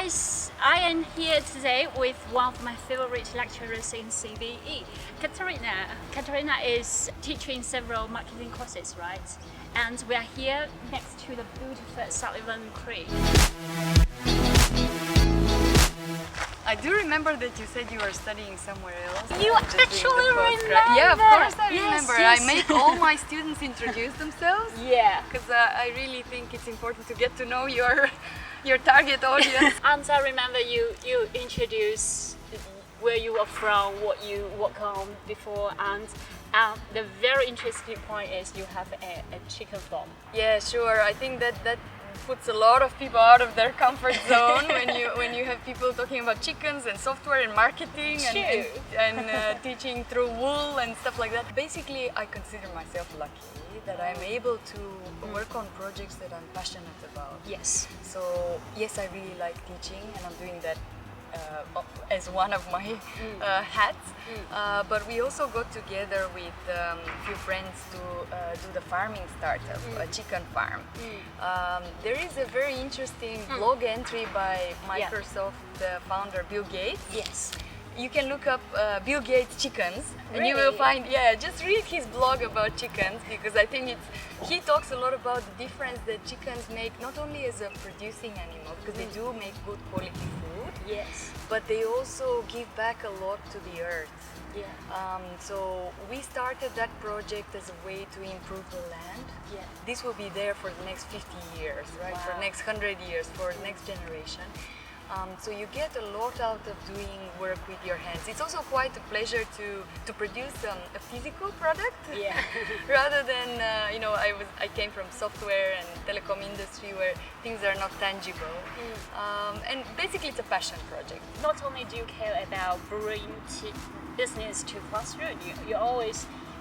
guys, I am here today with one of my favorite lecturers in CBE, Katerina. Katerina is teaching several marketing courses, right? And we are here next to the beautiful Sullivan Creek. I do remember that you said you were studying somewhere else. You actually remember? Yeah, of course I remember. Yes. I make all my students introduce themselves. Yeah. Because I really think it's important to get to know your target audience. And I remember you introduced where you were from, what you worked on before, and the very interesting point is you have a chicken farm. Yeah, sure. I think that puts a lot of people out of their comfort zone when you have people talking about chickens and software and marketing and teaching through wool and stuff like that. Basically, I consider myself lucky that I'm able to work on projects that I'm passionate about. Yes. So yes, I really like teaching, and I'm doing that as one of my hats. But we also got together with a few friends to do the farming startup, a chicken farm. There is a very interesting blog entry by Microsoft founder Bill Gates. Yes. You can look up Bill Gates chickens and you Really? will find, just read his blog about chickens, because I think he talks a lot about the difference that chickens make, not only as a producing animal, because they do make good quality food, Yes. but they also give back a lot to the earth. Yeah. So we started that project as a way to improve the land. Yeah. This will be there for the next 50 years, right? For the next 100 years, for the next generation. So you get a lot out of doing work with your hands. It's also quite a pleasure to produce a physical product, Yeah. rather than I came from software and telecom industry where things are not tangible. And basically it's a passion project. Not only do you care about bringing business to classroom,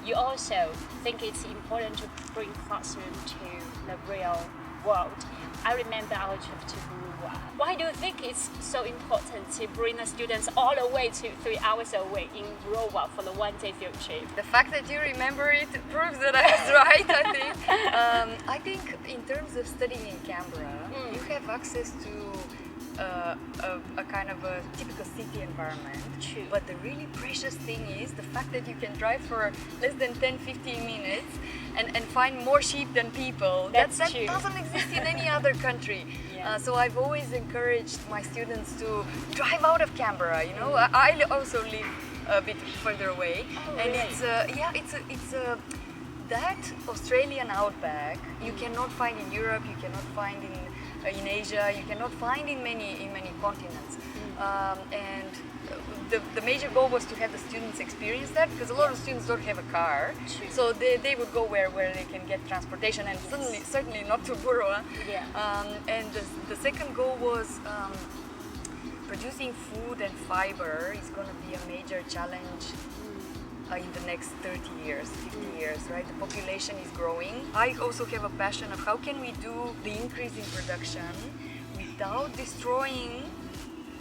you also think it's important to bring classroom to the real world. I remember our trip to Burma. Why do you think it's so important to bring the students all the way to 3 hours away in Burma for the one-day field trip? The fact that you remember it proves that I was right, I think. I think in terms of studying in Canberra, you have access to a kind of a typical city environment. True. But the really precious thing is the fact that you can drive for less than 10-15 minutes and find more sheep than people. That's that true. doesn't exist in any other country. Yeah. So I've always encouraged my students to drive out of Canberra. I also live a bit further away, and really? it's that Australian outback you cannot find in Europe, you cannot find in Asia, you cannot find in many continents. And the major goal was to have the students experience that, because a lot of students don't have a car. True. So they would go where they can get transportation, and certainly not to Burma. Yeah. And the second goal was producing food and fiber is going to be a major challenge in the next 30 years, 50 years, right? The population is growing. I also have a passion of how can we do the increase in production without destroying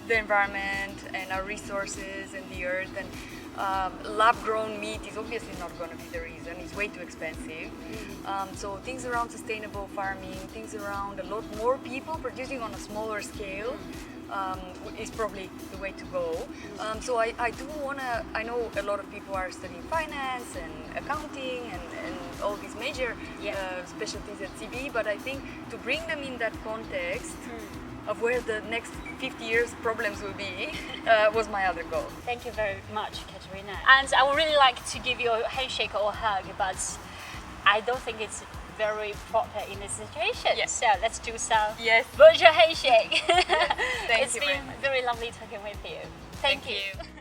the environment and our resources and the earth. And lab-grown meat is obviously not going to be the reason. It's way too expensive. So things around sustainable farming, things around a lot more people producing on a smaller scale is probably the way to go. So I do want to, I know a lot of people are studying finance and accounting and all these major specialties at CBE, but I think to bring them in that context of where the next 50 years problems will be was my other goal. Thank you very much, Katerina. And I would really like to give you a handshake or a hug, but I don't think it's very proper in this situation. Yes. So let's do some Yes. virtual handshake. Thank It's you been very much. very lovely talking with you. Thank you.